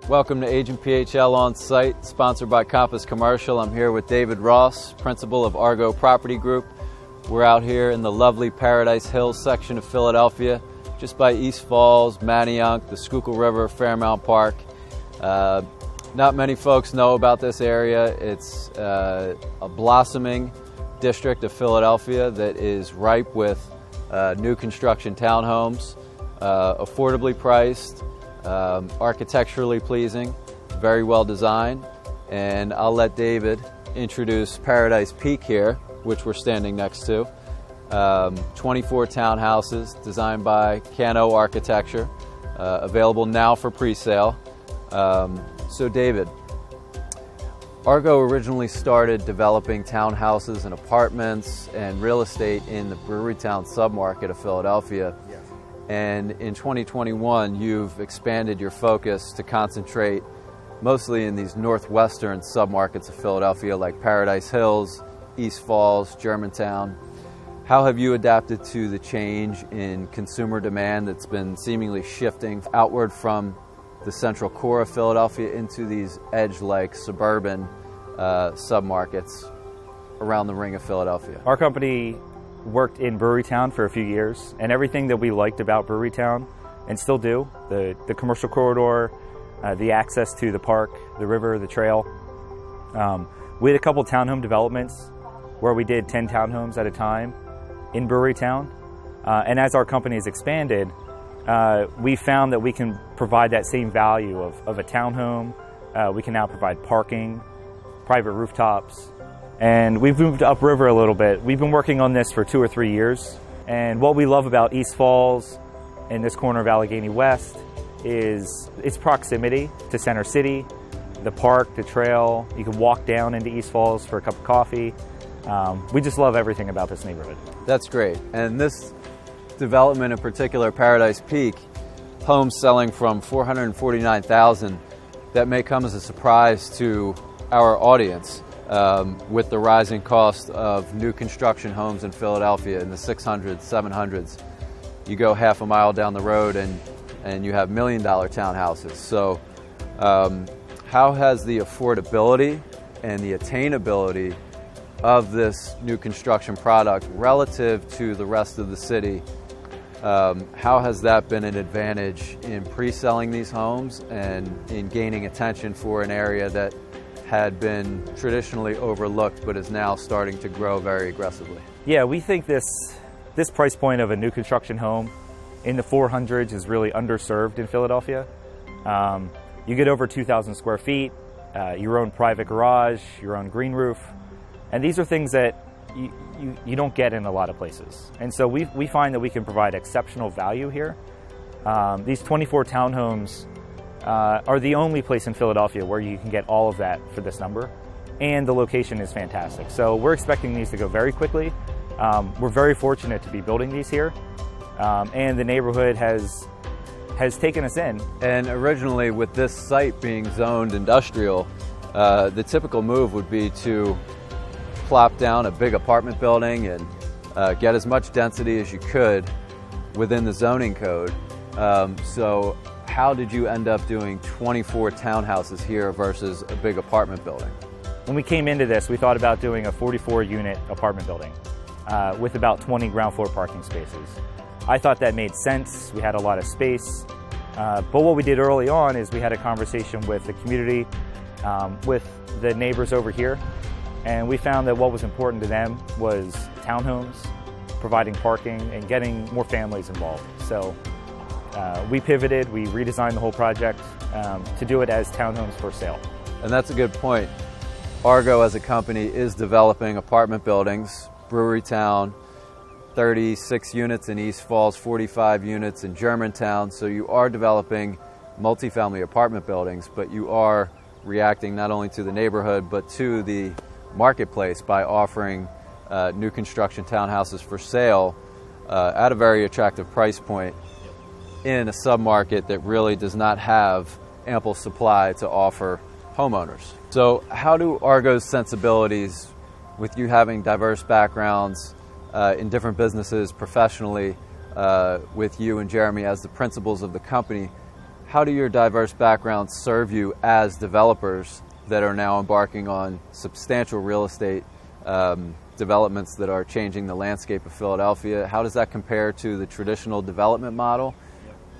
Welcome to Agent PHL On Site, sponsored by Compass Commercial. I'm here with David Ross, principal of Argo Property Group. We're out here in the lovely Paradise Hills section of Philadelphia, just by East Falls, Manayunk, the Schuylkill River, Fairmount Park. Not many folks know about this area. It's a blossoming district of Philadelphia that is ripe with new construction townhomes, affordably priced, architecturally pleasing, very well designed. And I'll let David introduce Paradise Peak here, which we're standing next to. 24 townhouses designed by Cano Architecture, available now for pre-sale. So David, Argo originally started developing townhouses and apartments and real estate in the Brewerytown submarket of Philadelphia. Yes. And in 2021, you've expanded your focus to concentrate mostly in these northwestern submarkets of Philadelphia like Paradise Hills, East Falls, Germantown. How have you adapted to the change in consumer demand that's been seemingly shifting outward from the central core of Philadelphia into these edge-like suburban submarkets around the ring of Philadelphia? Our company worked in Brewerytown for a few years, and everything that we liked about Brewerytown, and still do, the commercial corridor, the access to the park, the river, the trail. We had a couple townhome developments where we did 10 townhomes at a time in Brewerytown. And as our company has expanded, we found that we can provide that same value of a townhome. We can now provide parking, private rooftops, and we've moved upriver a little bit. We've been working on this for 2 or 3 years. And what we love about East Falls in this corner of Allegheny West is its proximity to Center City, the park, the trail. You can walk down into East Falls for a cup of coffee. We just love everything about this neighborhood. That's great. And this development in particular, Paradise Peak, homes selling from $449,000, that may come as a surprise to our audience with the rising cost of new construction homes in Philadelphia in the 600s, 700s. You go half a mile down the road and you have $1 million townhouses. So how has the affordability and the attainability of this new construction product relative to the rest of the city, how has that been an advantage in pre-selling these homes and in gaining attention for an area that had been traditionally overlooked but is now starting to grow very aggressively? Yeah, we think this price point of a new construction home in the 400s is really underserved in Philadelphia. You get over 2,000 square feet, your own private garage, your own green roof, and these are things that you don't get in a lot of places. And so we find that we can provide exceptional value here. These 24 townhomes are the only place in Philadelphia where you can get all of that for this number, and the location is fantastic. So we're expecting these to go very quickly. We're very fortunate to be building these here, and the neighborhood has taken us in. And originally, with this site being zoned industrial, the typical move would be to plop down a big apartment building and get as much density as you could within the zoning code. So how did you end up doing 24 townhouses here versus a big apartment building? When we came into this, we thought about doing a 44-unit apartment building with about 20 ground floor parking spaces. I thought that made sense. We had a lot of space. But what we did early on is we had a conversation with the community, with the neighbors over here, and we found that what was important to them was townhomes, providing parking, and getting more families involved. So we pivoted, we redesigned the whole project to do it as townhomes for sale. And that's a good point. Argo as a company is developing apartment buildings, Brewerytown, 36 units in East Falls, 45 units in Germantown. So you are developing multifamily apartment buildings, but you are reacting not only to the neighborhood, but to the marketplace by offering new construction townhouses for sale at a very attractive price point in a submarket that really does not have ample supply to offer homeowners. So how do Argo's sensibilities, with you having diverse backgrounds in different businesses professionally, with you and Jeremy as the principals of the company, How do your diverse backgrounds serve you as developers that are now embarking on substantial real estate developments that are changing the landscape of Philadelphia? How does that compare to the traditional development model?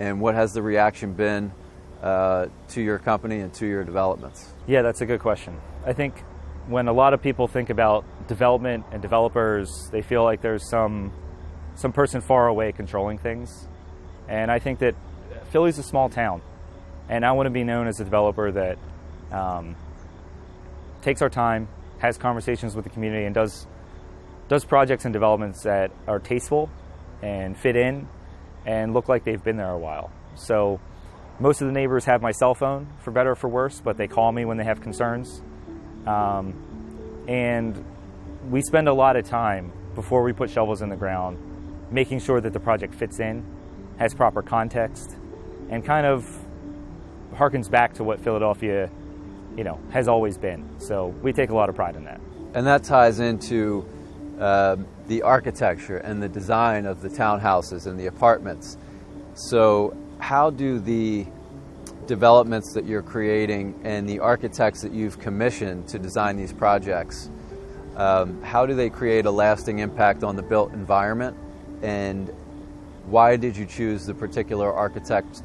And what has the reaction been to your company and to your developments? Yeah, that's a good question. I think when a lot of people think about development and developers, they feel like there's some person far away controlling things. And I think that Philly's a small town, and I want to be known as a developer that takes our time, has conversations with the community, and does projects and developments that are tasteful and fit in and look like they've been there a while. So most of the neighbors have my cell phone, for better or for worse, but they call me when they have concerns. And we spend a lot of time before we put shovels in the ground making sure that the project fits in, has proper context, and kind of harkens back to what Philadelphia, has always been. So we take a lot of pride in that. And that ties into the architecture and the design of the townhouses and the apartments. So how do the developments that you're creating and the architects that you've commissioned to design these projects, how do they create a lasting impact on the built environment? And why did you choose the particular architects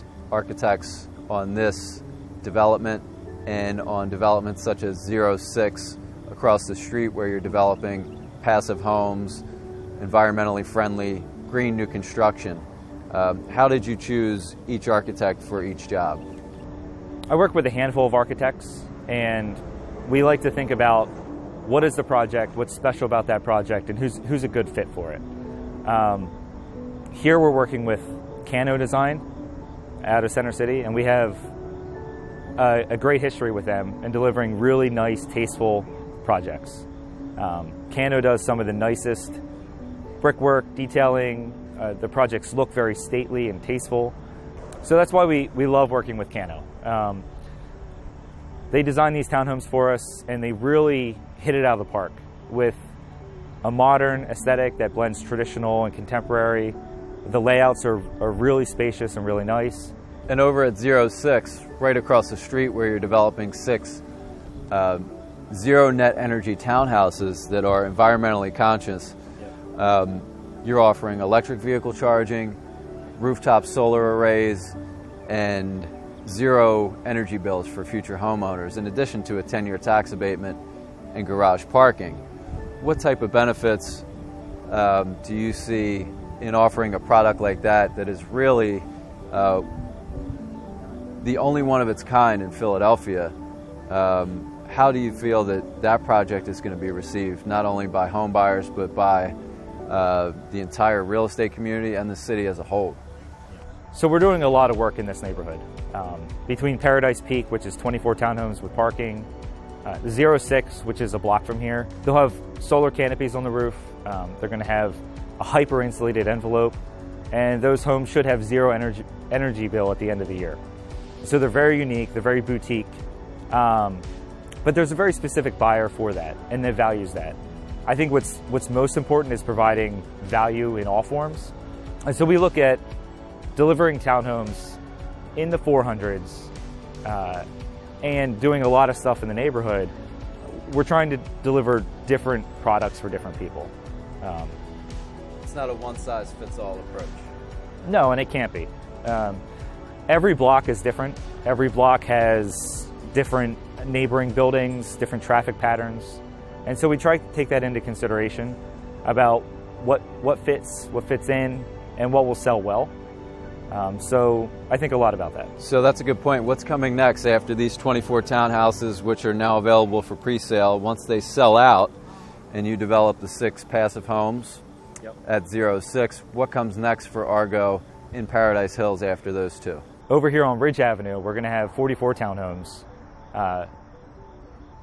on this development and on developments such as 06 across the street where you're developing passive homes, environmentally friendly, green new construction? How did you choose each architect for each job? I work with a handful of architects, and we like to think about what is the project, what's special about that project, and who's a good fit for it. Here we're working with Cano Design out of Center City, and we have a great history with them in delivering really nice, tasteful projects. Cano does some of the nicest brickwork, detailing. The projects look very stately and tasteful. So that's why we love working with Cano. They design these townhomes for us, and they really hit it out of the park with a modern aesthetic that blends traditional and contemporary. The layouts are really spacious and really nice. And over at 06, right across the street where you're developing 6 zero net energy townhouses that are environmentally conscious, you're offering electric vehicle charging, rooftop solar arrays, and 0 energy bills for future homeowners, in addition to a 10-year tax abatement and garage parking. What type of benefits do you see in offering a product like that is really the only one of its kind in Philadelphia? How do you feel that project is going to be received, not only by home buyers, but by the entire real estate community and the city as a whole? So we're doing a lot of work in this neighborhood. Between Paradise Peak, which is 24 townhomes with parking, 06, which is a block from here, they'll have solar canopies on the roof. They're going to have a hyper-insulated envelope, and those homes should have 0 energy bill at the end of the year. So they're very unique, they're very boutique, but there's a very specific buyer for that, and that values that. I think what's most important is providing value in all forms. And so we look at delivering townhomes in the 400s and doing a lot of stuff in the neighborhood. We're trying to deliver different products for different people. It's not a one-size-fits-all approach. No, and it can't be. Every block is different. Every block has different neighboring buildings, different traffic patterns. And so we try to take that into consideration about what fits in, and what will sell well. So I think a lot about that. So that's a good point. What's coming next after these 24 townhouses, which are now available for pre-sale? Once they sell out and you develop the 6 passive homes at 06, what comes next for Argo in Paradise Hills after those 2? Over here on Ridge Avenue, we're going to have 44 townhomes.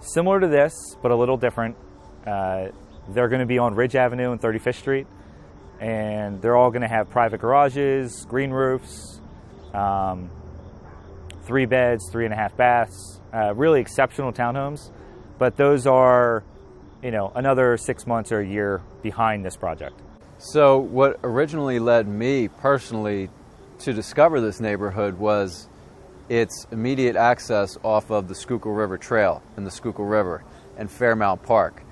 Similar to this, but a little different. They're going to be on Ridge Avenue and 35th Street. And they're all going to have private garages, green roofs, 3 beds, 3.5 baths, really exceptional townhomes. But those are, another 6 months or a year behind this project. So what originally led me personally to discover this neighborhood was it's immediate access off of the Schuylkill River Trail and the Schuylkill River and Fairmount Park.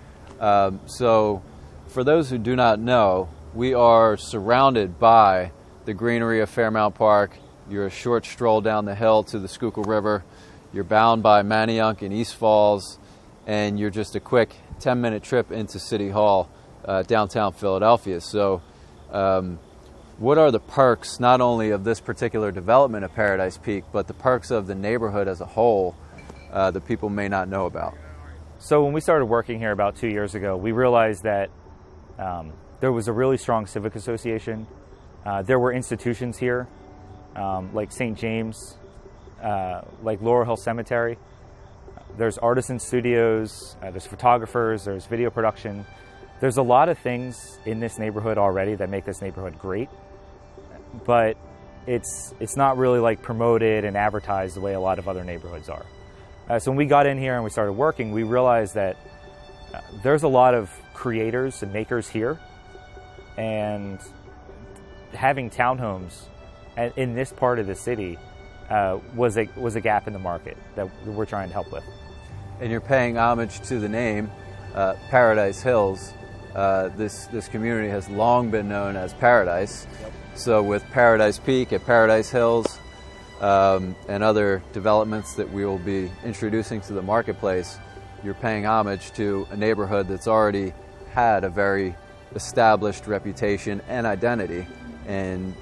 So for those who do not know, we are surrounded by the greenery of Fairmount Park. You're a short stroll down the hill to the Schuylkill River. You're bound by Manayunk and East Falls, and you're just a quick 10-minute trip into City Hall, downtown Philadelphia. So what are the perks not only of this particular development at Paradise Peak, but the perks of the neighborhood as a whole that people may not know about? So when we started working here about 2 years ago, we realized that there was a really strong civic association. There were institutions here, like St. James, like Laurel Hill Cemetery. There's artisan studios, there's photographers, there's video production. There's a lot of things in this neighborhood already that make this neighborhood great, but it's not really like promoted and advertised the way a lot of other neighborhoods are. So when we got in here and we started working, we realized that there's a lot of creators and makers here, and having townhomes in this part of the city was a gap in the market that we're trying to help with. And you're paying homage to the name, Paradise Hills. This community has long been known as Paradise. Yep. So with Paradise Peak at Paradise Hills and other developments that we will be introducing to the marketplace, you're paying homage to a neighborhood that's already had a very established reputation and identity. And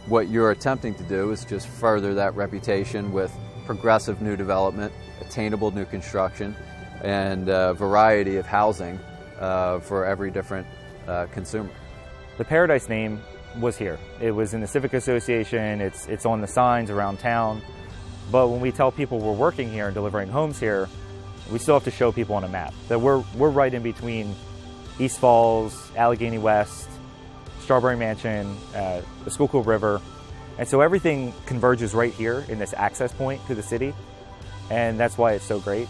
what you're attempting to do is just further that reputation with progressive new development, attainable new construction, and a variety of housing for every different consumer. The Paradise name was here. It was in the Civic Association, it's on the signs around town, but when we tell people we're working here and delivering homes here, we still have to show people on a map that we're right in between East Falls, Allegheny West, Strawberry Mansion, the Schuylkill River, and so everything converges right here in this access point to the city, and that's why it's so great.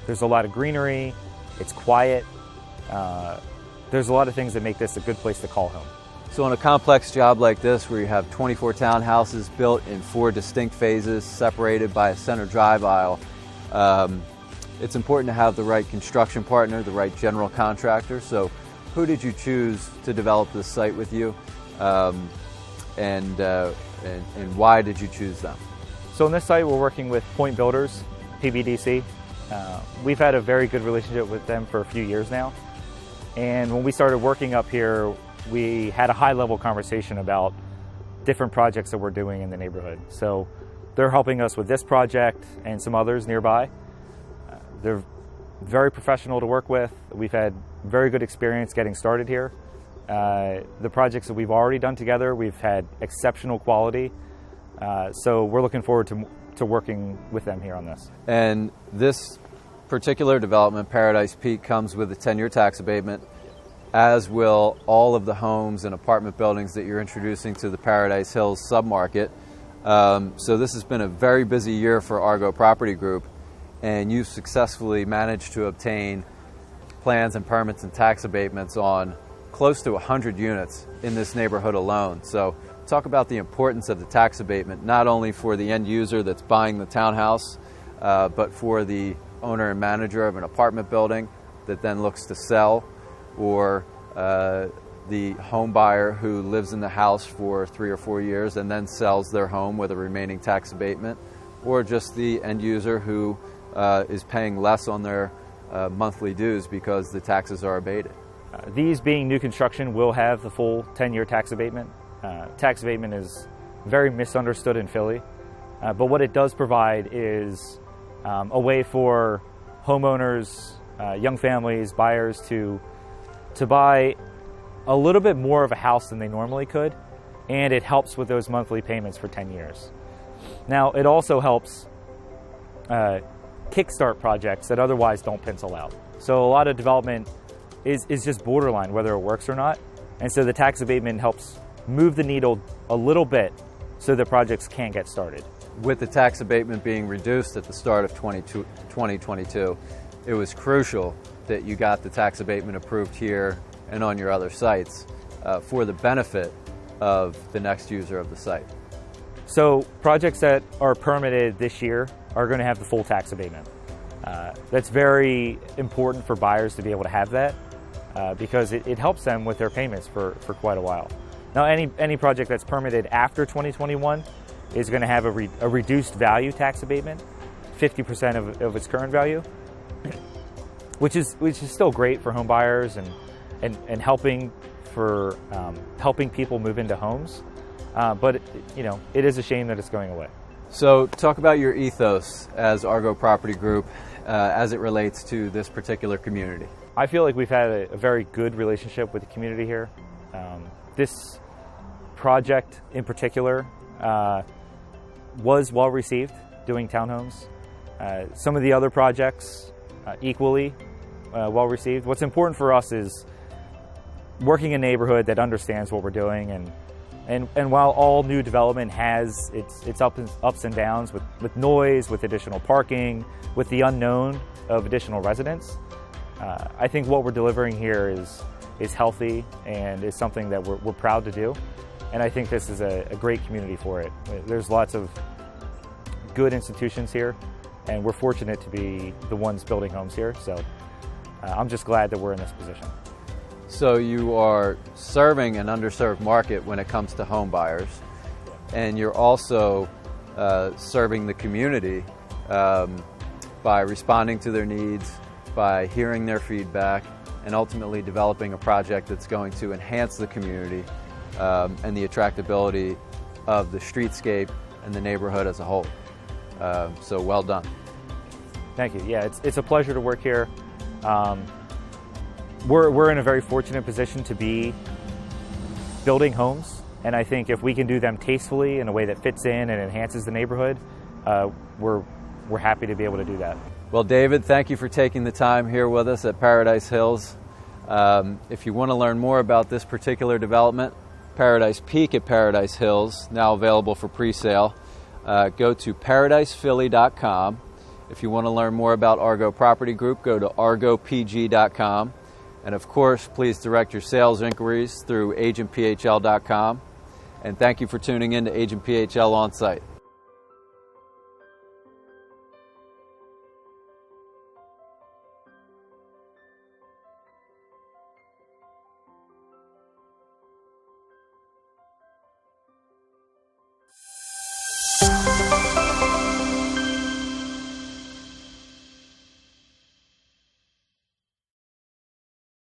There's a lot of greenery, it's quiet, there's a lot of things that make this a good place to call home. So in a complex job like this, where you have 24 townhouses built in 4 distinct phases separated by a center drive aisle, it's important to have the right construction partner, the right general contractor. So who did you choose to develop this site with you, and why did you choose them? So on this site, we're working with Point Builders, PBDC. We've had a very good relationship with them for a few years now. And when we started working up here, we had a high-level conversation about different projects that we're doing in the neighborhood. So they're helping us with this project and some others nearby. They're very professional to work with. We've had very good experience getting started here. The projects that we've already done together, we've had exceptional quality. So we're looking forward to working with them here on this. And this particular development, Paradise Peak, comes with a 10-year tax abatement, as will all of the homes and apartment buildings that you're introducing to the Paradise Hills submarket. So this has been a very busy year for Argo Property Group, and you've successfully managed to obtain plans and permits and tax abatements on close to 100 units in this neighborhood alone. So talk about the importance of the tax abatement, not only for the end user that's buying the townhouse, but for the owner and manager of an apartment building that then looks to sell, or the home buyer who lives in the house for 3 or 4 years and then sells their home with a remaining tax abatement, or just the end user who is paying less on their monthly dues because the taxes are abated. These being new construction will have the full 10-year tax abatement. Tax abatement is very misunderstood in Philly, but what it does provide is a way for homeowners, young families, buyers to buy a little bit more of a house than they normally could, and it helps with those monthly payments for 10 years. Now, it also helps kickstart projects that otherwise don't pencil out. So a lot of development is just borderline whether it works or not, and so the tax abatement helps move the needle a little bit so the projects can get started. With the tax abatement being reduced at the start of 2022, it was crucial that you got the tax abatement approved here and on your other sites for the benefit of the next user of the site. So projects that are permitted this year are going to have the full tax abatement. That's very important for buyers to be able to have that because it helps them with their payments for quite a while. Now, any project that's permitted after 2021 is going to have a reduced value tax abatement, 50% of its current value, which is still great for home buyers and helping people move into homes. But it is a shame that it's going away. So talk about your ethos as Argo Property Group as it relates to this particular community. I feel like we've had a very good relationship with the community here. This project in particular was well received, doing townhomes. Some of the other projects equally well received. What's important for us is working in a neighborhood that understands what we're doing, and while all new development has its ups and downs with noise, with additional parking, with the unknown of additional residents, I think what we're delivering here is healthy and is something that we're proud to do. And I think this is a great community for it. There's lots of good institutions here, and we're fortunate to be the ones building homes here. So I'm just glad that we're in this position. So you are serving an underserved market when it comes to home buyers, and you're also serving the community by responding to their needs, by hearing their feedback, and ultimately developing a project that's going to enhance the community and the attractability of the streetscape and the neighborhood as a whole. So well done. Thank you. Yeah, it's a pleasure to work here. We're in a very fortunate position to be building homes, and I think if we can do them tastefully in a way that fits in and enhances the neighborhood, we're happy to be able to do that. Well, David, thank you for taking the time here with us at Paradise Hills. If you want to learn more about this particular development, Paradise Peak at Paradise Hills, now available for pre-sale, go to paradisephilly.com. If you want to learn more about Argo Property Group, go to argopg.com. And of course, please direct your sales inquiries through agentphl.com. And thank you for tuning in to Agent PHL On Site.